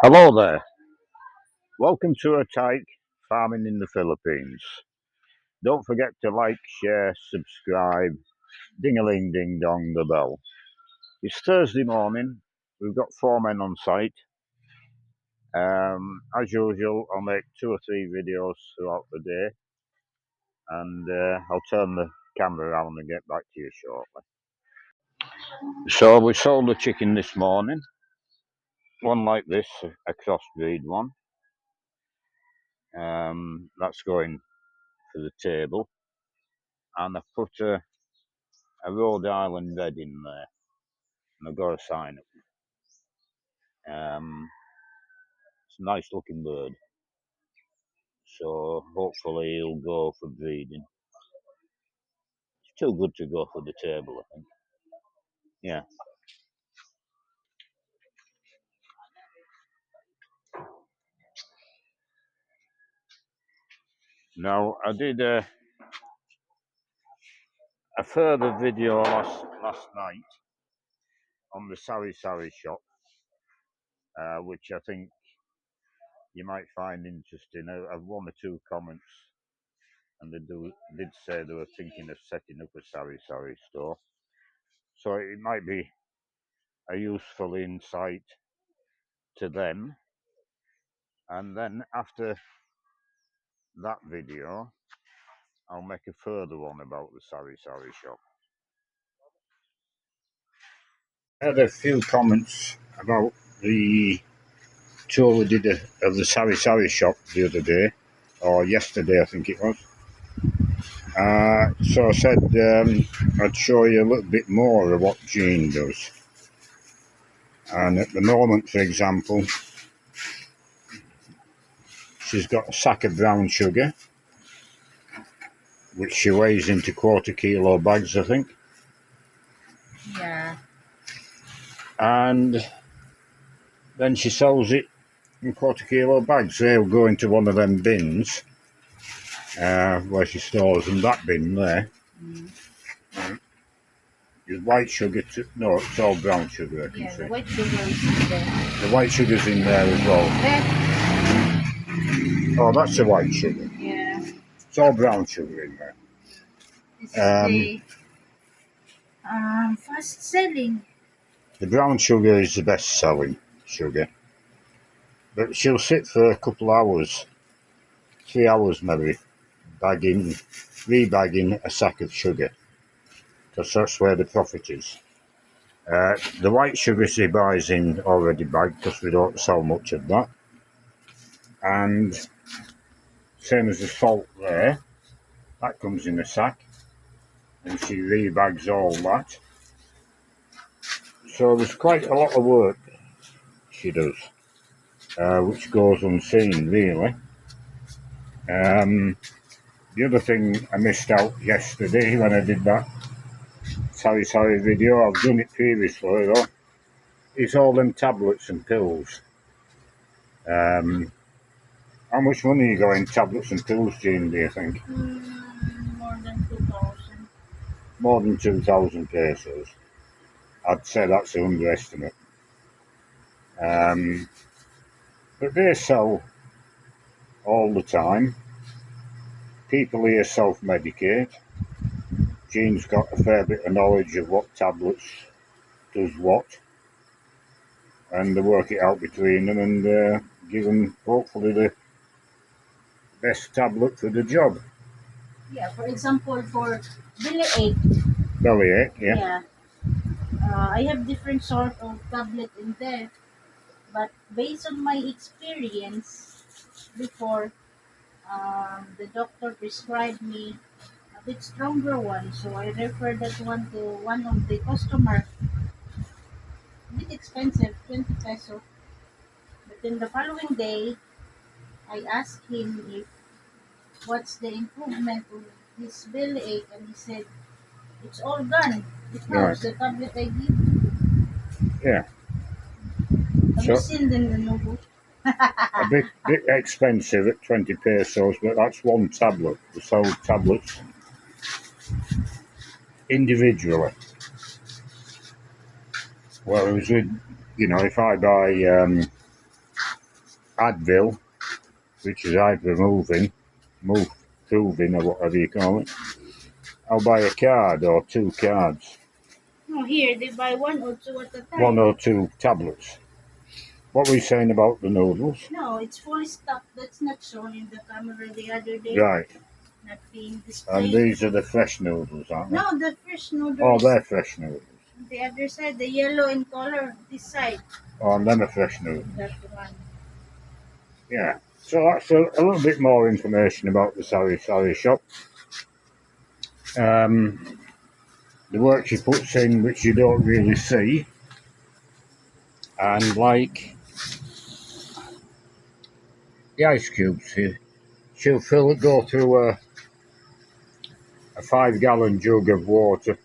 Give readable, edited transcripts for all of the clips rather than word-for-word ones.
Hello there. Welcome to a Tyke Farming in the Philippines. Don't forget to like, share, subscribe, ding-a-ling ding dong the bell. It's Thursday morning. We've got 4 men on site. As usual, I'll make 2 or 3 videos throughout the day, and I'll turn the camera around and get back to you shortly. So we sold a chicken this morning. One like this, a crossbreed one. That's going for the table. And I've put a Rhode Island red in there, and I've got a sign up. It's a nice looking bird, so hopefully he'll go for breeding. It's too good to go for the table, I think. Yeah. Now, I did a further video last night on the sari-sari shop, which I think you might find interesting. I've 1 or 2 comments, and they did say they were thinking of setting up a sari-sari store. So it might be a useful insight to them. And then after that video, I'll make a further one about the sari-sari shop. I had a few comments about the tour we did of the sari-sari shop the other day, or yesterday I think it was. So I said I'd show you a little bit more of what Jean does. And at the moment, for example, she's got a sack of brown sugar, which she weighs into 1/4 kilo bags, I think. Yeah. And then she sells it in 1/4 kilo bags. They'll go into one of them bins where she stores them. That bin there. There's white sugar. No, it's all brown sugar. I can see. The white sugar is in there. The white sugar's in there as well. Oh, that's the white sugar. Yeah. It's all brown sugar in there. This is the fast selling. The brown sugar is the best selling sugar. But she'll sit for a couple hours, 3 hours maybe, rebagging a sack of sugar. Because that's where the profit is. The white sugar she buys in already bagged, because we don't sell much of that. And same as the salt there, that comes in a sack, and she rebags all that. So there's quite a lot of work she does, which goes unseen really. The other thing I missed out yesterday when I did that sari-sari video, I've done it previously though, is all them tablets and pills. How much money you got in tablets and pills, Jean, do you think? More than 2,000. More than 2,000 pesos. I'd say that's an underestimate. But they sell all the time. People here self-medicate. Jean's got a fair bit of knowledge of what tablets does what. And they work it out between them and give them hopefully the best tablet for the job. Yeah, for example, for bellyache. Bellyache, yeah. I have different sort of tablet in there, but based on my experience before, the doctor prescribed me a bit stronger one, so I referred that one to one of the customer. A bit expensive, 20 peso. But then the following day, I asked him if what's the improvement of his bellyache, and he said it's all gone because the tablet I give. Yeah. Have you seen the Lenovo? A bit expensive at 20 pesos, but that's one tablet. They sell tablets individually. Whereas with, if I buy Advil, which is ibuprofen, proving or whatever you call it, I'll buy a card or 2 cards. No, here they buy 1 or 2 at a time. 1 or 2 tablets. What were you saying about the noodles? No, it's fully stocked. That's not shown in the camera the other day. Right. Not being displayed. And these are the fresh noodles, aren't they? No, the fresh noodles. Oh, they're fresh noodles. The other side, the yellow in color, this side. Oh, and them are fresh noodles. That one. Yeah. So that's a little bit more information about the sari-sari shop. The work she puts in, which you don't really see. And like the ice cubes here, she'll go through a 5-gallon jug of water,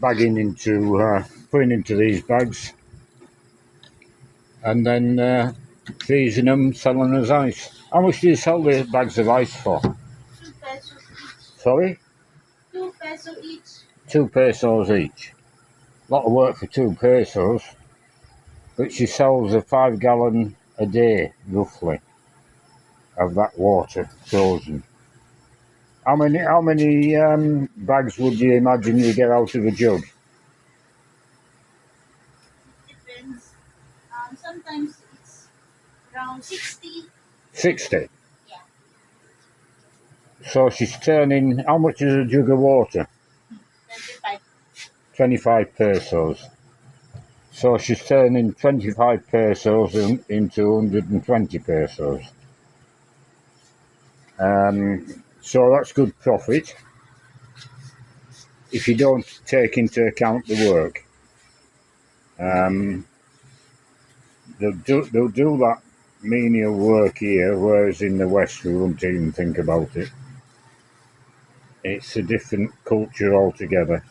putting into these bags, and then freezing them, selling as ice. How much do you sell the bags of ice for? 2 pesos each. Sorry? 2 pesos each. 2 pesos each. A lot of work for 2 pesos, but she sells a 5-gallon a day, roughly, of that water frozen. How many bags would you imagine you get out of a jug? Depends. Sometimes it's around 60. 60? Yeah. So she's turning, how much is a jug of water? 25. 25 pesos. So she's turning 25 pesos into 120 pesos. So that's good profit if you don't take into account the work. They'll do that menial work here, whereas in the West we wouldn't even think about it. It's a different culture altogether.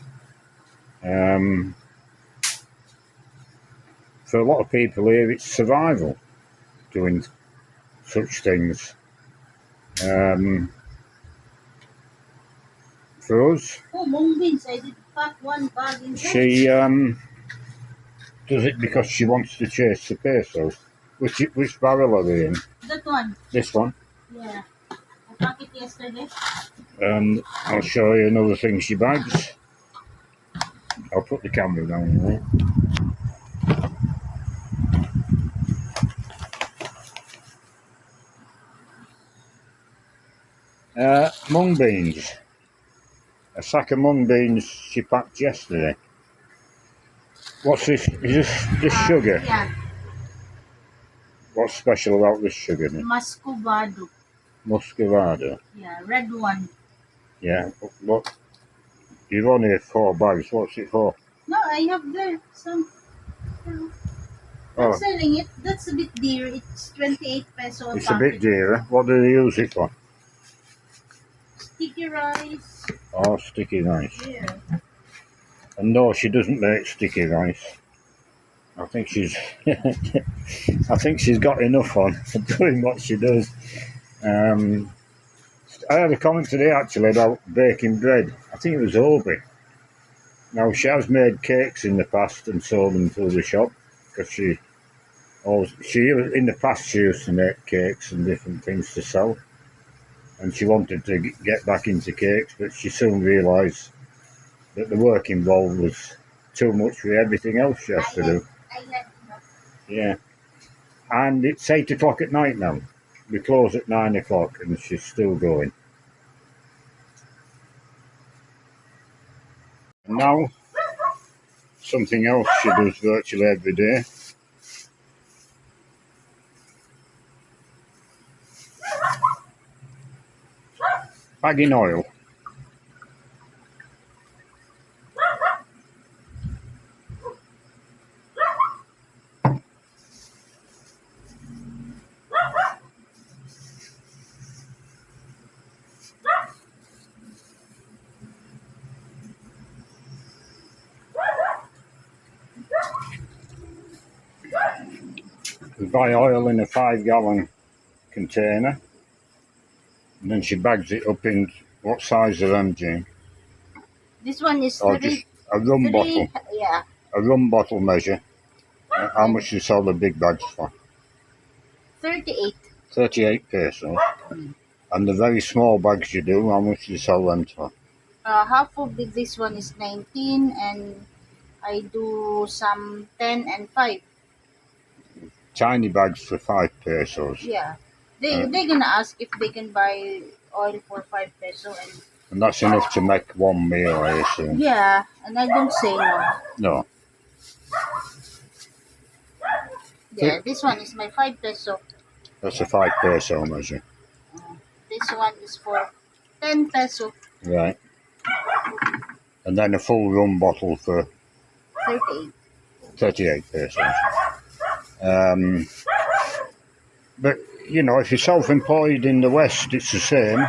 For a lot of people here, it's survival doing such things. For us, Oh, mung beans. I did pack 1 bag in there. she does it because she wants to chase the pesos. Which barrel are they in? That one. This one. Yeah. I packed it yesterday. And I'll show you another thing she bags. I'll put the camera down there. Mung beans. A sack of mung beans she packed yesterday. What's this? Is this sugar? Yeah. What's special about this sugar? Muscovado. Muscovado. Yeah, red one. Yeah. What? You've only had 4 bags. What's it for? No, I have there some. I'm selling it. That's a bit dear. It's 28 peso. It's a bit dearer. What do they use it for? Sticky rice. Oh, sticky rice. Yeah. And no, she doesn't make sticky rice. I think she's got enough on doing what she does. I had a comment today actually about baking bread. I think it was Obi. Now she has made cakes in the past and sold them through the shop because she in the past she used to make cakes and different things to sell, and she wanted to get back into cakes, but she soon realised that the work involved was too much for everything else she has to do. Yeah, and it's 8 o'clock at night now. We close at 9 o'clock and she's still going. And now, something else she does virtually every day. Bagging oil. We buy oil in a 5-gallon container, and then she bags it up in what size are them, Jane? This one is or just a rum bottle. Yeah. A rum bottle measure. How much you sell the big bags for? 38. 38 pesos. Mm. And the very small bags you do, how much do you sell them for? Half of this one is 19, and I do some 10 and 5. Tiny bags for 5 pesos. Yeah. Uh, They're gonna ask if they can buy oil for 5 peso, and and that's enough to make one meal, I assume. yeah, and I don't say no. No. Yeah, this one is my 5 peso. That's a 5 peso measure. Uh, this one is for 10 peso. Right. And then a full rum bottle for 38. 38 pesos. Um, but, you know, if you're self-employed in the West, it's the same.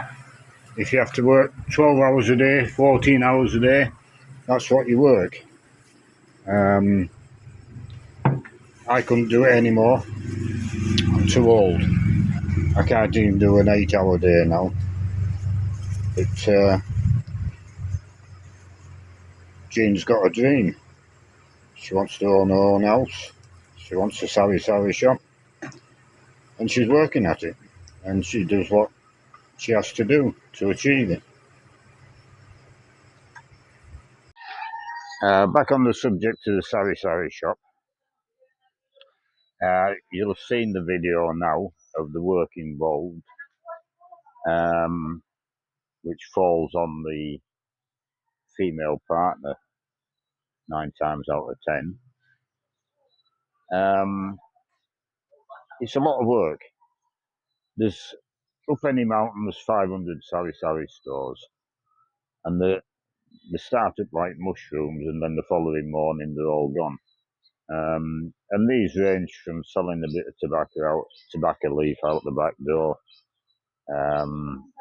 If you have to work 12 hours a day, 14 hours a day, that's what you work. I couldn't do it anymore. I'm too old. I can't even do an 8-hour day now. But Jean's got a dream. She wants to own her own house. She wants a sari-sari shop. And she's working at it. And she does what she has to do to achieve it. Back on the subject of the sari-sari shop. You'll have seen the video now of the work involved, which falls on the female partner 9 times out of 10. It's a lot of work. There's up any mountain, there's 500 sari-sari stores, and they start up like mushrooms, and then the following morning they're all gone. And these range from selling a bit of tobacco leaf out the back door, um,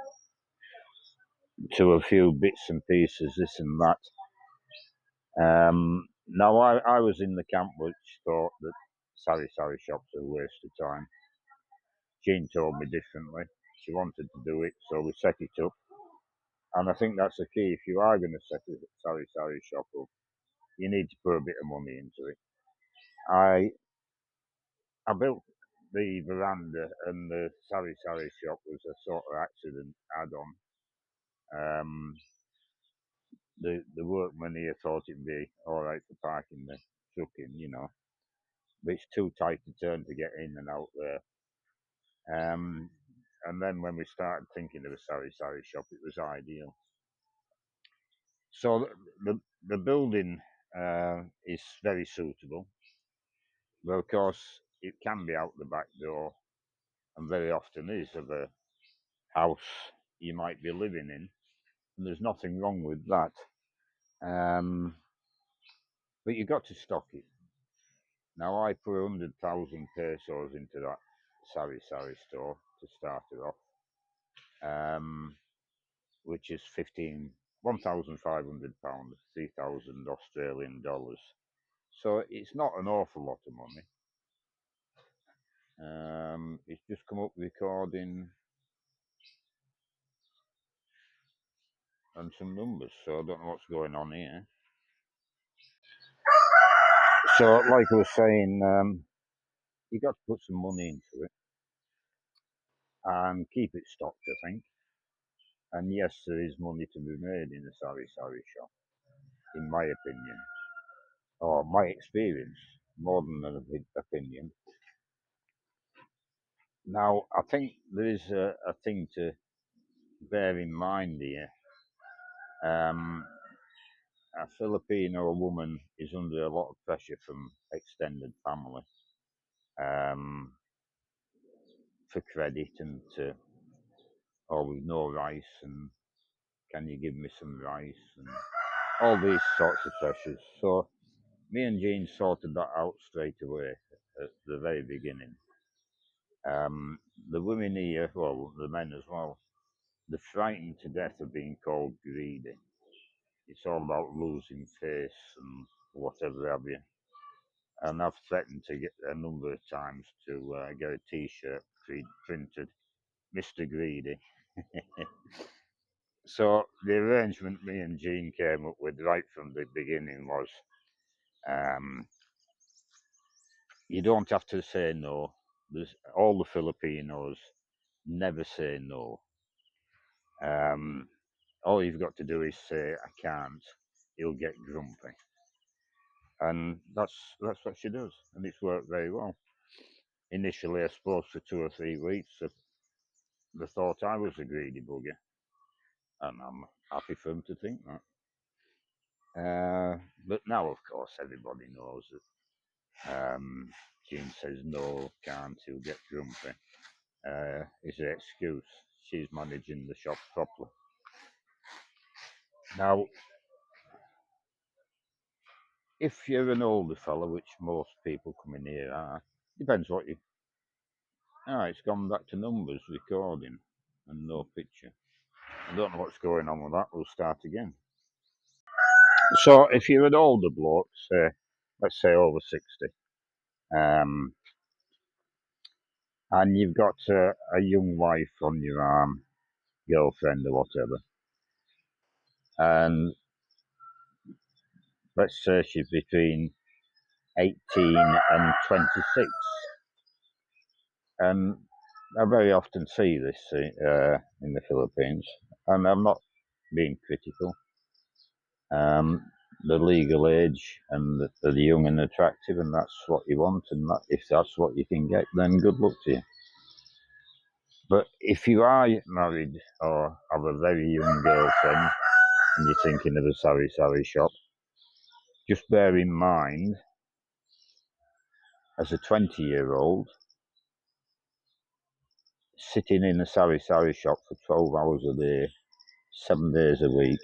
to a few bits and pieces, this and that. Now, I was in the camp which thought that sari-sari shops are a waste of time. Jean told me differently. She wanted to do it, so we set it up. And I think that's the key. If you are going to set a sari-sari shop up, you need to put a bit of money into it. I built the veranda, and the sari-sari shop was a sort of accident add-on. The workmen here thought it'd be all right for parking the truck in, but it's too tight to turn to get in and out there. And then when we started thinking of a sari-sari shop, it was ideal. So the building is very suitable, but of course it can be out the back door, and very often is, of a house you might be living in, and there's nothing wrong with that. But you've got to stock it. Now, I put 100,000 pesos into that sari-sari store to start it off, which is £1,500, 3,000 Australian dollars. So it's not an awful lot of money. It's just come up recording and some numbers, so I don't know what's going on here. So, like I was saying, you got to put some money into it and keep it stocked, I think. And yes, there is money to be made in a sari-sari shop, in my opinion, or my experience, more than an opinion. Now, I think there is a thing to bear in mind here. A Filipino woman is under a lot of pressure from extended family, um, for credit, and to, oh, we've no rice, and can you give me some rice, and all these sorts of pressures. So me and Jean sorted that out straight away at the very beginning. The women here, well, the men as well, they're frightened to death of being called greedy. It's all about losing face and whatever have you. And I've threatened to get a number of times to get a T-shirt printed, Mr. Greedy. So the arrangement me and Jean came up with right from the beginning was, um, you don't have to say no. all the Filipinos never say no. All you've got to do is say, I can't. He'll get grumpy. And that's what she does. And it's worked very well. Initially, I suppose for 2 or 3 weeks, they thought I was a greedy bugger. And I'm happy for them to think that. But now, of course, everybody knows that Jean says no, can't, he'll get grumpy. Is the excuse. She's managing the shop properly. Now, if you're an older fella, which most people coming here are, depends what you. It's gone back to numbers recording and no picture. I don't know what's going on with that. We'll start again. So, if you're an older bloke, say, let's say over 60, um, and you've got a young wife on your arm, girlfriend or whatever, and let's say she's between 18 and 26, and I very often see this in the Philippines, and I'm not being critical. The legal age and the young and attractive, and that's what you want, and if that's what you can get, then good luck to you. But if you are married or have a very young girlfriend and you're thinking of a sari-sari shop, just bear in mind, as a 20-year-old, sitting in a sari-sari shop for 12 hours a day, 7 days a week,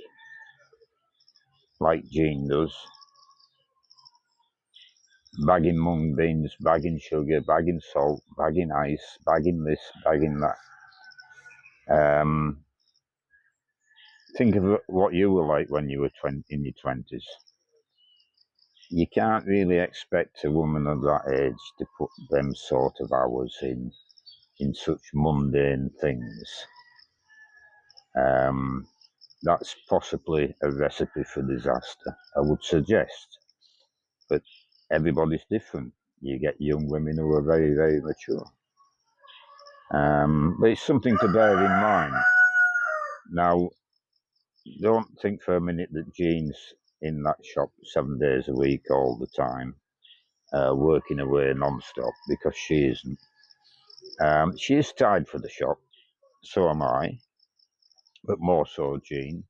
like Jean does, bagging mung beans, bagging sugar, bagging salt, bagging ice, bagging this, bagging that. Think of what you were like when you were in your 20s. You can't really expect a woman of that age to put them sort of hours in such mundane things. That's possibly a recipe for disaster, I would suggest. But everybody's different. You get young women who are very, very mature. But it's something to bear in mind. Now, don't think for a minute that Jean's in that shop 7 days a week all the time, working away non-stop, because she isn't. She is tied for the shop, so am I, but more so Jean.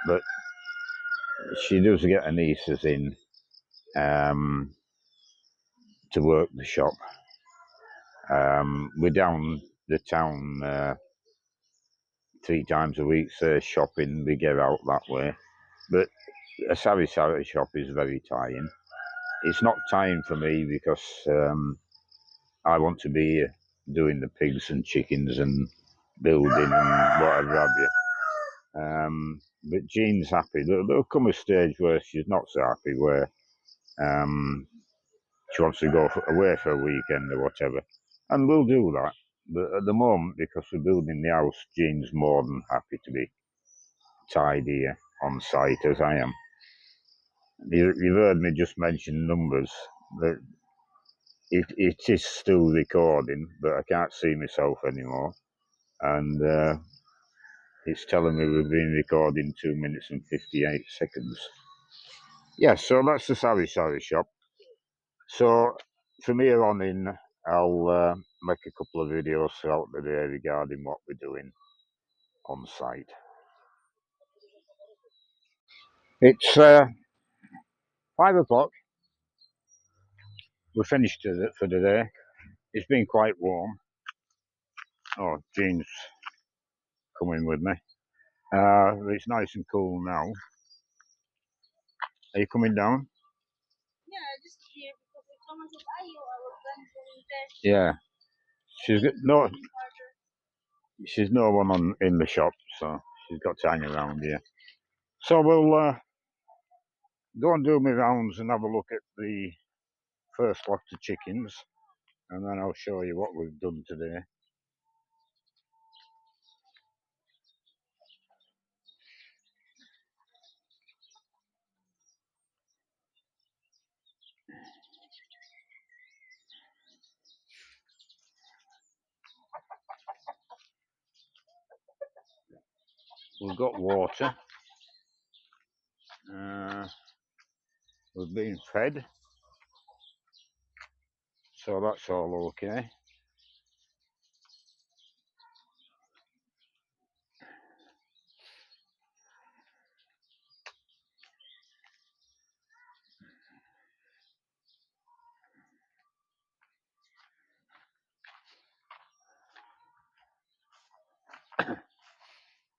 But she does get her nieces in to work the shop. We're down the town 3 times a week, so shopping, we get out that way. But a sari-sari shop is very tiring. It's not time for me because I want to be doing the pigs and chickens and building and whatever have you. But Jean's happy. There'll come a stage where she's not so happy, where she wants to go away for a weekend or whatever. And we'll do that. But at the moment, because we're building the house, Jean's more than happy to be tied here on site as I am. You've heard me just mention numbers. It is still recording, but I can't see myself anymore. And it's telling me we've been recording 2 minutes and 58 seconds. Yeah, so that's the sari-sari shop. So from here on in, I'll make a couple of videos throughout the day regarding what we're doing on site. It's 5 o'clock. We're finished for the day. It's been quite warm. Oh, Jean's coming with me. It's nice and cool now. Are you coming down? Yeah, just here because if someone says, "Are you?" I will then go in there. Yeah. She's no one in the shop, so she's got to hang around here. So we'll go and do my rounds and have a look at the first lot of chickens, and then I'll show you what we've done today. we've got water. We've been fed, so that's all okay.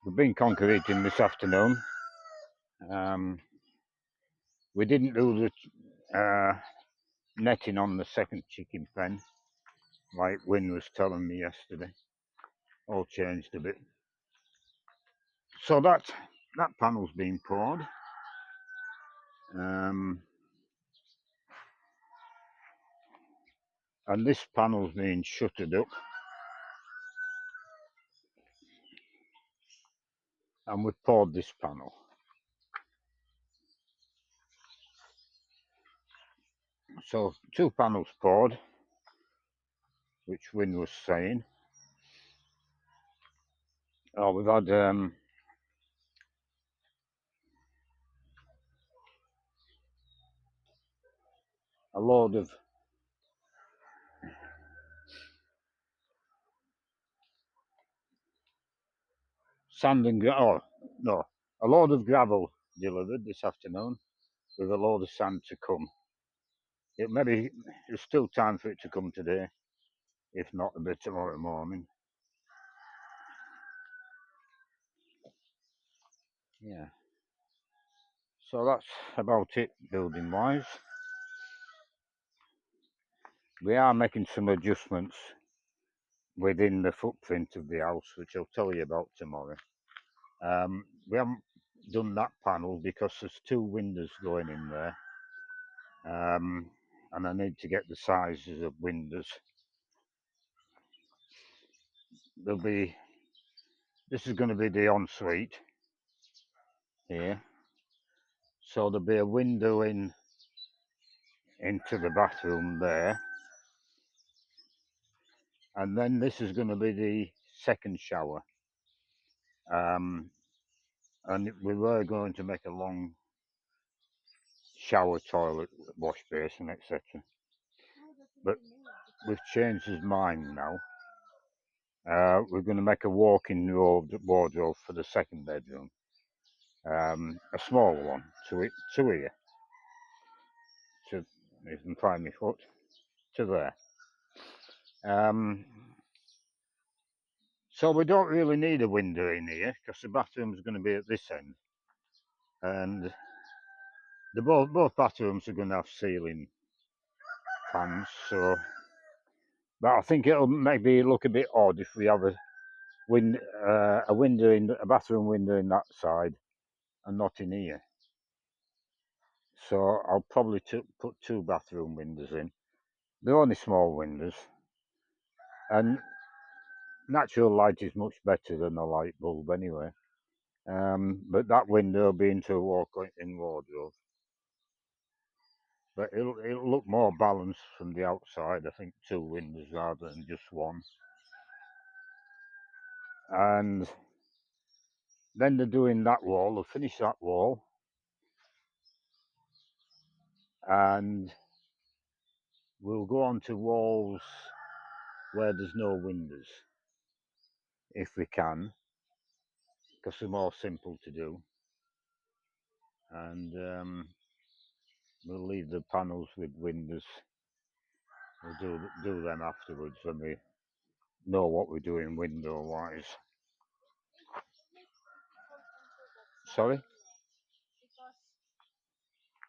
We've been concreting this afternoon. We didn't do the netting on the second chicken pen, like Wynne was telling me yesterday. All changed a bit. So that panel's been poured. And this panel's been shuttered up. And we've poured this panel. So 2 panels poured, which Wynne was saying. Oh, we've had a load of sand and a load of gravel delivered this afternoon, with a load of sand to come. There's still time for it to come today, if not a bit tomorrow morning. Yeah. So that's about it building wise. We are making some adjustments within the footprint of the house, which I'll tell you about tomorrow. We haven't done that panel because there's 2 windows going in there, and I need to get the sizes of windows. This is going to be the ensuite here, so there'll be a window into the bathroom there, and then this is going to be the second shower, and we were going to make a long shower, toilet, wash basin, etc. But we've changed his mind now. We're going to make a walk-in wardrobe for the second bedroom, a small one, to here. You can find my foot to there. So we don't really need a window in here because the bathroom is going to be at this end, and both bathrooms are going to have ceiling fans. So, but I think it'll maybe look a bit odd if we have a bathroom window in that side and not in here. So I'll probably put 2 bathroom windows in. They're only small windows, and natural light is much better than a light bulb anyway. But that window will be into a walk-in wardrobe. But it'll look more balanced from the outside. I think 2 windows rather than just 1. And then they're doing that wall. They'll finish that wall, and we'll go on to walls where there's no windows, if we can, because they're more simple to do. And we'll leave the panels with windows. We'll do them afterwards when we know what we're doing window wise. Sorry? Because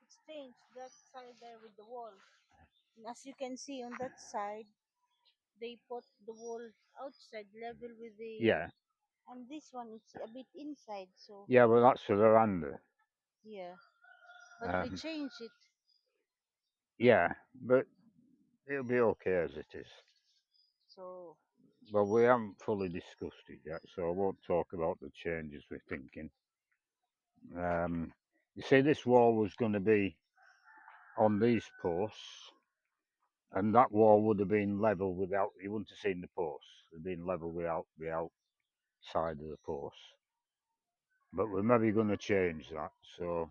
it's changed that side there with the wall. And as you can see on that side, they put the wall outside level with the. Yeah. And this one is a bit inside, so. Yeah, well, that's the veranda. Yeah. But we change it. Yeah, but it'll be okay as it is. So. Well, we haven't fully discussed it yet, so I won't talk about the changes we're thinking. You see, this wall was going to be on these posts, and that wall would have been level without, you wouldn't have seen the posts. It would have been level without the outside of the posts. but we're maybe going to change that, so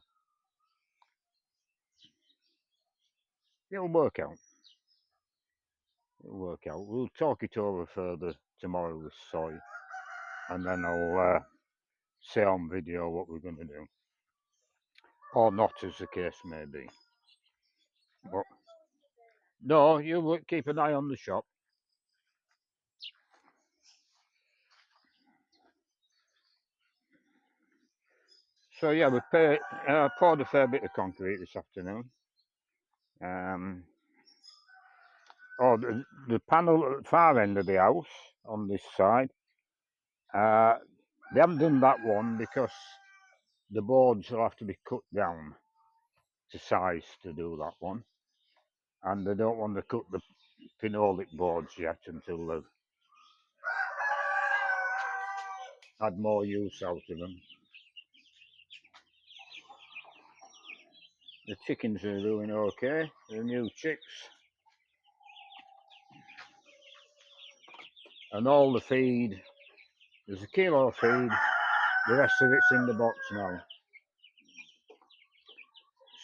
it'll work out. It'll work out. We'll talk it over further tomorrow with Soy, and then I'll say on video what we're going to do, or not, as the case may be. But no, you keep an eye on the shop. So yeah, we poured a fair bit of concrete this afternoon. The panel at the far end of the house on this side, they haven't done that one because the boards will have to be cut down to size to do that one, and they don't want to cut the phenolic boards yet until they've had more use out of them. The chickens are doing okay, the new chicks, and all the feed, there's a kilo of feed, the rest of it's in the box now.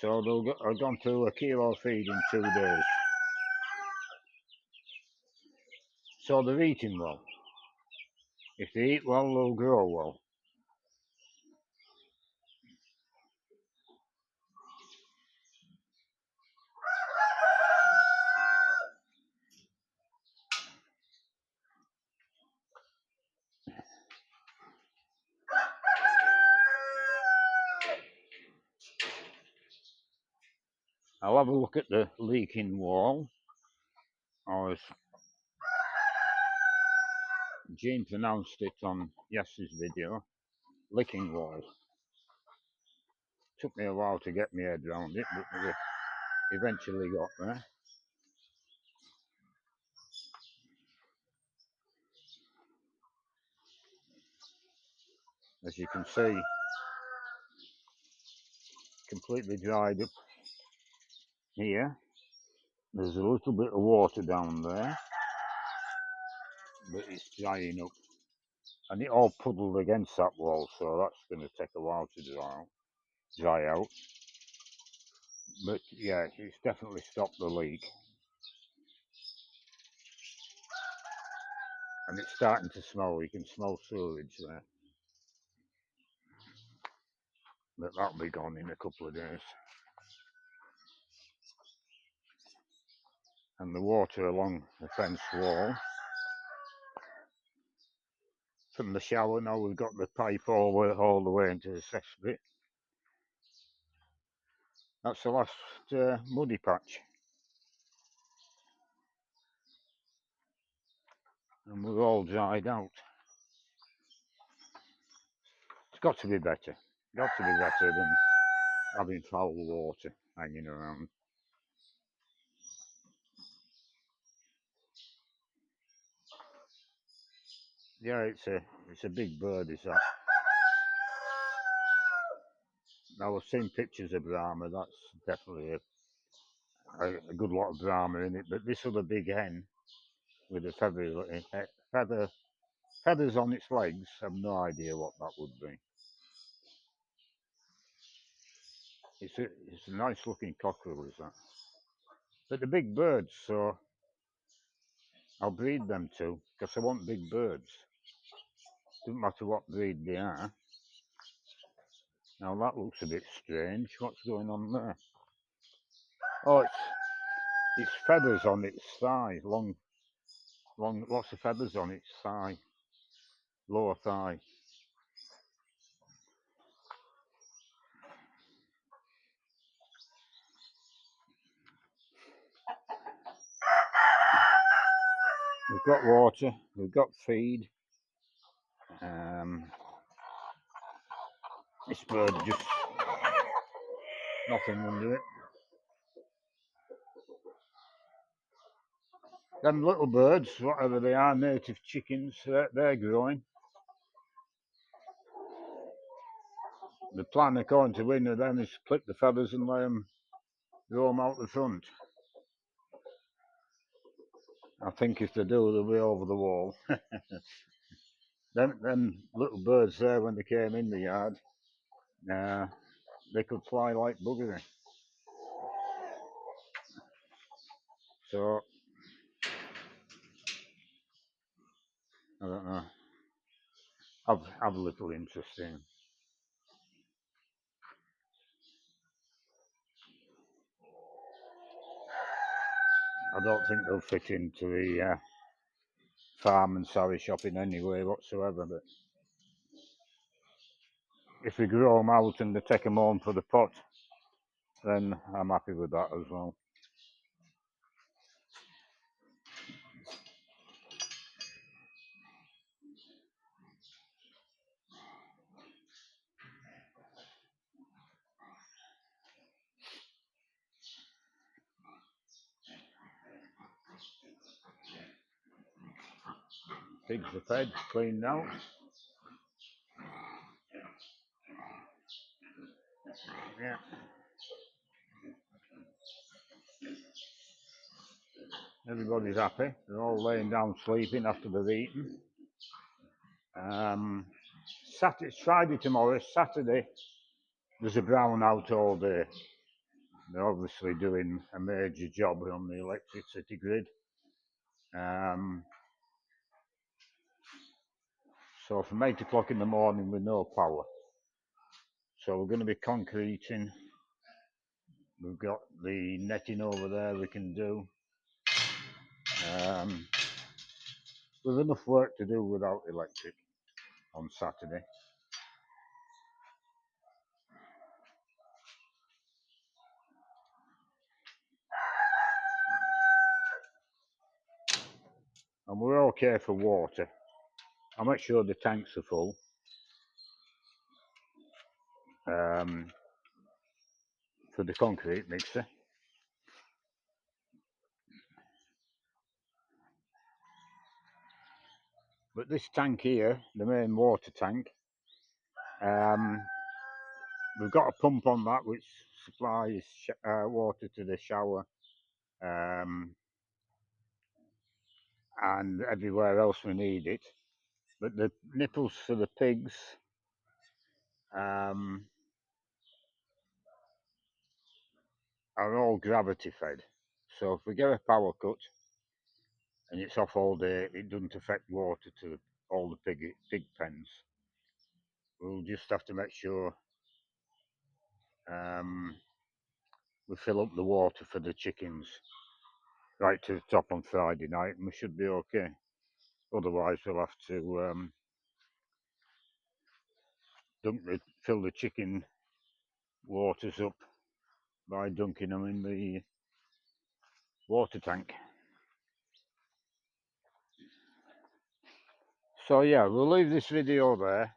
So I've gone through a kilo of feed in 2 days. So they're eating well. If they eat well, they'll grow well. I'll have a look at the leaking wall, or as Jean pronounced it on yesterday's video, licking wall. Took me a while to get my head around it, but we eventually got there. As you can see, completely dried up here. There's a little bit of water down there, but it's drying up. And it all puddled against that wall, so that's going to take a while to dry out. But yeah, it's definitely stopped the leak. And it's starting to smell. You can smell sewage there. But that'll be gone in a couple of days. And the water along the fence wall. From the shower now, we've got the pipe all the way into the cesspit. That's the last muddy patch. And we're all dried out. It's got to be better. Got to be better than having foul water hanging around. Yeah, it's a big bird, is that? Now I've seen pictures of Brahma. That's definitely a good lot of Brahma in it. But this other big hen with the feathers on its legs, I've no idea what that would be. It's a nice looking cockerel, is that? But the big birds, so I'll breed them too, because I want big birds. Doesn't matter what breed they are. Now that looks a bit strange. What's going on there? Oh, it's feathers on its thigh, long, lots of feathers on its thigh, lower thigh. We've got water, we've got feed. This bird just nothing under it. Them little birds, whatever they are, native chickens, they're growing. The plan according to Winner then is clip the feathers and let them roam out the front. I think if they do, they'll be over the wall. Them little birds there, when they came in the yard, they could fly like buggery. So I don't know. I've a little interest in. I don't think they'll fit into the farm and sari shop in any way whatsoever. But if we grow them out and they take them home for the pot, then I'm happy with that as well. Pigs are fed, cleaned out. Yeah. Everybody's happy. They're all laying down sleeping after they've eaten. It's Friday tomorrow. Saturday, there's a brownout all day. They're obviously doing a major job on the electricity grid. So from 8 o'clock in the morning with no power. So we're going to be concreting. We've got the netting over there we can do. There's enough work to do without electric on Saturday. And we're okay for water. I'll make sure the tanks are full. For the concrete mixer. But this tank here, the main water tank, we've got a pump on that which supplies water to the shower and everywhere else we need it. But the nipples for the pigs are all gravity fed. So if we get a power cut and it's off all day, it doesn't affect water to all the pig pens. We'll just have to make sure we fill up the water for the chickens right to the top on Friday night, and we should be okay. Otherwise, we'll have to fill the chicken waters up by dunking them in the water tank. So yeah, we'll leave this video there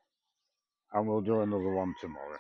and we'll do another one tomorrow.